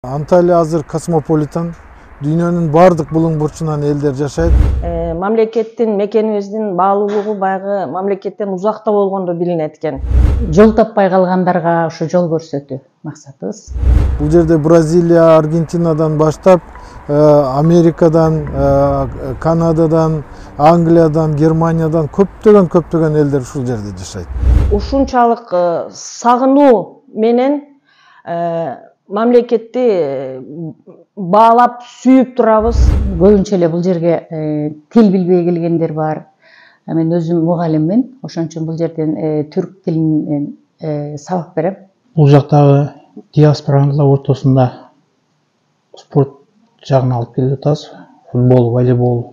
Antalya азыр космополитен, дүйнөнүн бардык булуң бурчунан элдер жашайт. Мамлекеттин мекенибиздин баалуулугу баягы мамлекеттен узакта болгондо билинет экен. Жол таппай калгандарга ушу жол көрсөтүү максатыбыз. Бул жерде Бразилия, Аргентинадан баштап, Америкадан, Канададан, Англиядан, Германиядан көптөгөн элдер ушул жерде жашайт. Ушунчалык сагынуу менен мамлекетти баалап сүйүп турабыз. Көбүнчө эле бул жерге тил билбей келгендер бар. Мен өзүм мугалиммин, ошон үчүн бул жерден түрк тилинен сабак берем. Бул жактагы диаспоранын ортосунда спорт жагын алып келип атабыз. Футбол, волейбол.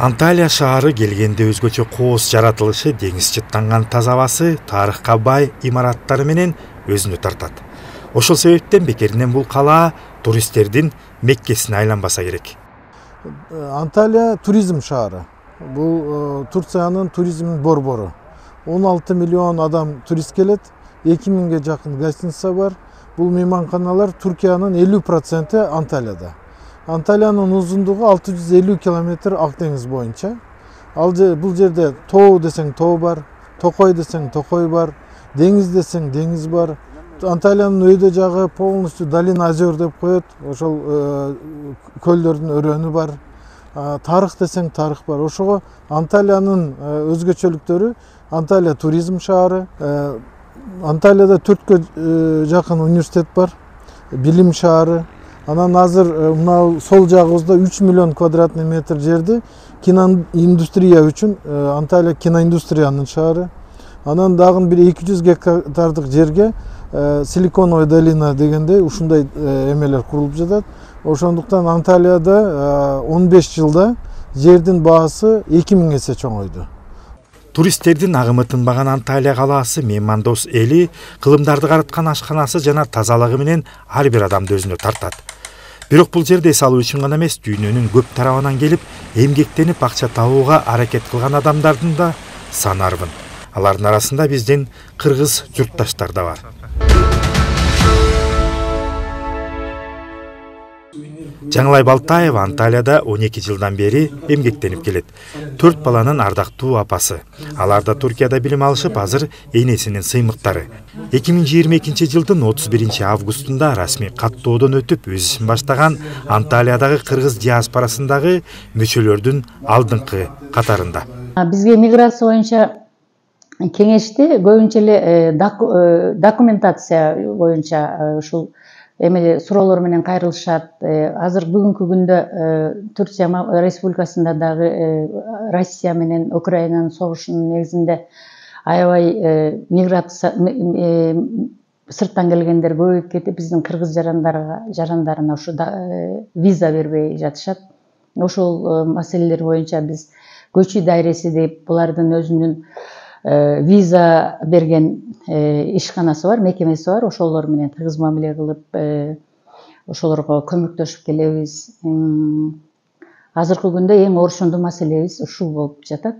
Анталия шаары келгенде өзгөчө кооз жаратылышы, деңиз жыттанган таза абасы, тарыхка бай имараттары менен өзүнө тартат. Ошол себептен бекеринен бул калаа туристтердин меккесине айланбаса керек. Анталия туризм шаары. Бул Турциянын туризмин борбору. 16 миллион адам турист келет, 2000ге жакын гостиница бар. Бул мейманканалар Түркиянын 50% Анталияда. Анталиянын узундугу 650 километр Ак деңиз боюнча. Бул жерде тоо десең тоо бар, токой десең токой бар, деңиз десең деңиз бар. Анталиянын өйдө жагы полностью долина озер деп коет. Ошол көлдөрдүн өрөөнү бар. Тарых десең тарых бар. Ошого Анталиянын өзгөчөлүктөрү: Анталия туризм шаары. Анталияда 4 жакын университет бар. Билим шаары. Анан азыр мына сол жагыбызда 3 миллион квадратный метр жерди киноиндустрия үчүн Анталия киноиндустриянын шаары. Анан дагы бир 200 гектардык жерге Силиконовая долина дегендей ушундай эмелер курулуп жатат. Ошондуктан Анталияда 15 жылда жердин баасы 2000 эсе чоңойду. Туристтердин агымы тынбаган Анталия калаасы меймандос эли, кылымдарды караткан ашканасы жана тазалыгы менен ар бир адамды өзүнө тартат. Бирок бул жерде эс алуу үчүн гана эмес, дүйнөнүн көп тарабынан келип, эмгектенип акча табууга аракет кылган адамдардын да саны арбын. Алардын арасында биздин кыргыз журтташтар да бар. Жаңылай Балтаева Анталияда 12 жылдан бери эмгектенип келет. 4 баланын ардактуу апасы. Алар да Туркияда билим алышып, азыр энесинин сыймыктары. 2022 жылдын 31 августунда расмий каттоодон өтүп өз ишин баштаган Анталиядагы кыргыз диаспорасындагы мүчөлөрдүн алдыңкы катарында. Бизге миграция боюнча кеңешти, көбүнчө эле документация боюнча ушул эмеле суроолор менен кайрылышат. Азыр бүгүнкү күндө Түркия Республикасында дагы Россия менен Украинанын согушунун негизинде аябай миграция сырттан келгендер көбөйүп кетип, биздин кыргыз жарандарына ушу виза бербей жатышат. Ошол маселелер боюнча биз көчүү дайреси деп булардын өзүнүн виза берген ишканасы бар, мекемеси бар. Ошолор менен тыгыз мамиле кылып, ошолорго көмөктөшүп келебиз. Азыркы күндө эң орчундуу маселебиз ушул болуп жатат.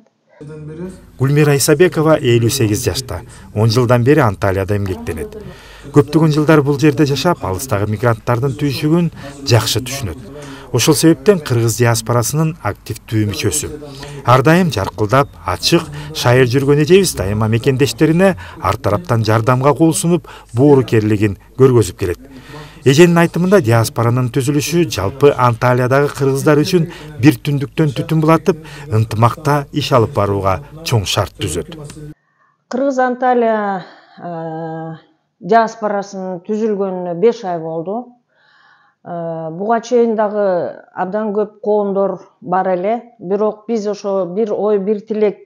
Гүлмира Исабекова 58 жашта, 10 жылдан бери Анталияда эмгектенет. Көптөгөн жылдар бул жерде жашап, алыстагы мигранттардын түйшүгүн жакшы түшүнөт. Ошол себептен кыргыз диаспорасынын активдүү мүчөсү. Ар дайым жаркылдап, ачык, шайыр жүргөн эжебиз дайыма мекендештерине ар тараптан жардамга кол сунуп, боорукерлигин көргөзүп келет. Эженин айтымында диаспоранын түзүлүшү жалпы Анталиядагы кыргыздар үчүн бир түндүктөн түтүн булатып, ынтымакта иш алып барууга чоң шарт түзөт. Кыргыз Анталия диаспорасынын түзүлгөнүнө 5 ай болду. Буга чейин дагы абдан көп коомдор бар эле, бирок биз ошо бир ой, бир тилек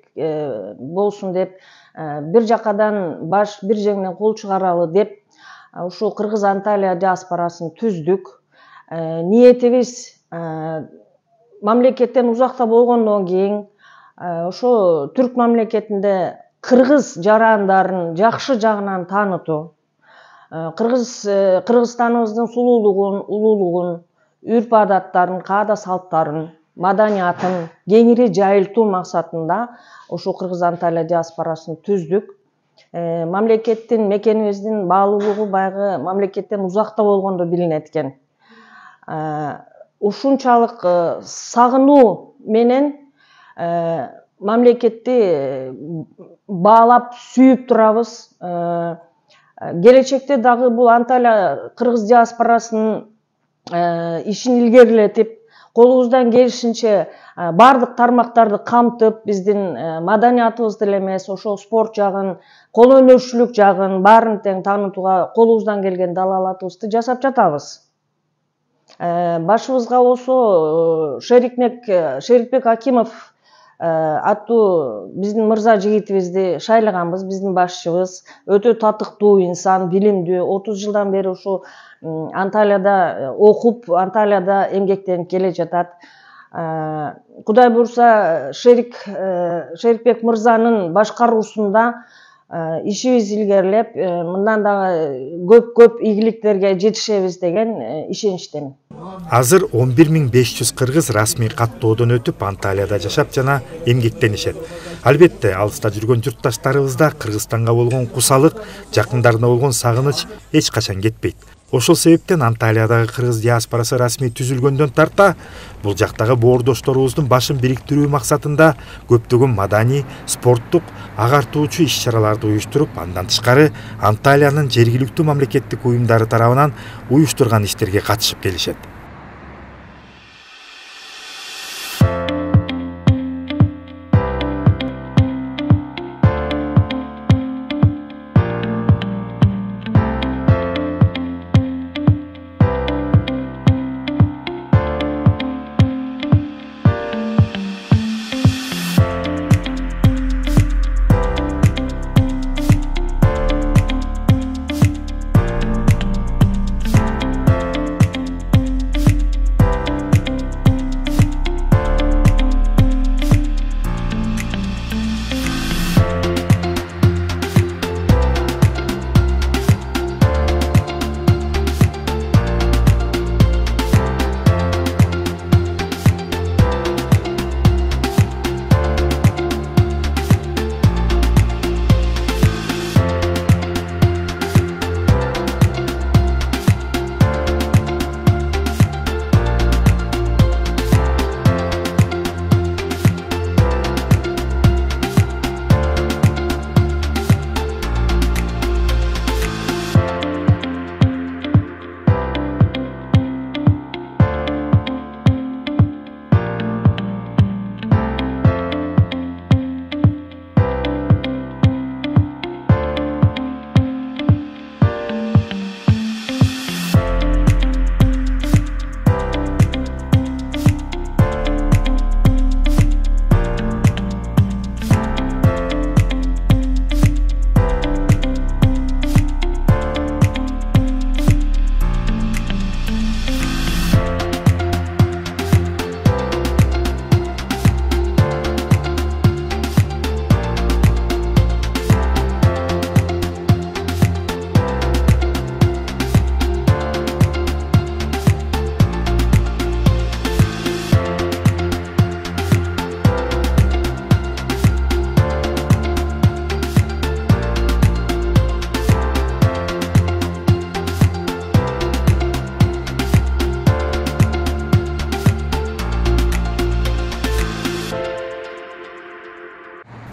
болсун деп, бир жакадан баш, бир жеңнен кол чыгаралы деп, ушул Кыргыз Анталия диаспорасын түздүк. Ниетибиз мамлекеттен узакта болгондон кийин ошо түрк мамлекетинде кыргыз жарандарын жакшы жагынан таанытуу, Кыргызстаныбыздын сулуулугун, улуулугун, үрп адаттарын, каада салттарын, маданиятын кеңири жайылтуу максатында ошо Кыргыз Анталия диаспорасын түздүк. Мамлекеттин, мекенибиздин баалуулугу баягы мамлекеттен узакта болгондо билинет экен. Ушунчалык сагынуу менен мамлекетти баалап сүйүп турабыз. Келечекте дагы бул Анталия кыргыз диаспорасынын ишин илгерилетип, колубуздан келишинче бардык тармактарды камтып, биздин маданиятыбызды эле эмес, ошо спорт жагын, кол өнөрчүлүк жагын баарын тең таанытууга колубуздан келген далалатыбызды жасап жатабыз. Башыбызга болсо Шерикбек Акимов аттуу биздин мырза жигитибизди шайлаганбыз. Биздин башчыбыз өтө татыктуу инсан, билимдүү, 30 жылдан бери ушу Анталияда окуп, Анталияда эмгектенип келе жатат. Кудай буйрса, Шерикбек мырзанын башкаруусунда ишибиз илгерилеп, мындан дагы көп ийгиликтерге жетишебиз деген ишеничтемин. Азыр 11.500 кыргыз расмий каттоодон өтүп Анталияда жашап жана эмгектенишет. Албетте, алыста жүргөн журтташтарыбыз да Кыргызстанга болгон кусалык, жакындарына болгон сагыныч эч качан кетпейт. Ошол себептен Анталиядагы кыргыз диаспорасы расмий түзүлгөндөн тарта бул жактагы боордошторубуздун башын бириктирүү максатында көптөгөн маданий, спорттук, агартуучу иш-чараларды уюштуруп, андан тышкары Анталиянын жергиликтүү мамлекеттик уюмдары тарабынан уюштурган иштерге катышып келишет.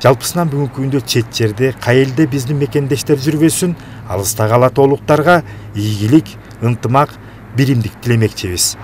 Жалпысынан бүгүнкү күндө чет жерде, кай элде биздин мекендештер жүрбөсүн, алыстагы ала тоолуктарга ийгилик, ынтымак, биримдик тилемекчибиз.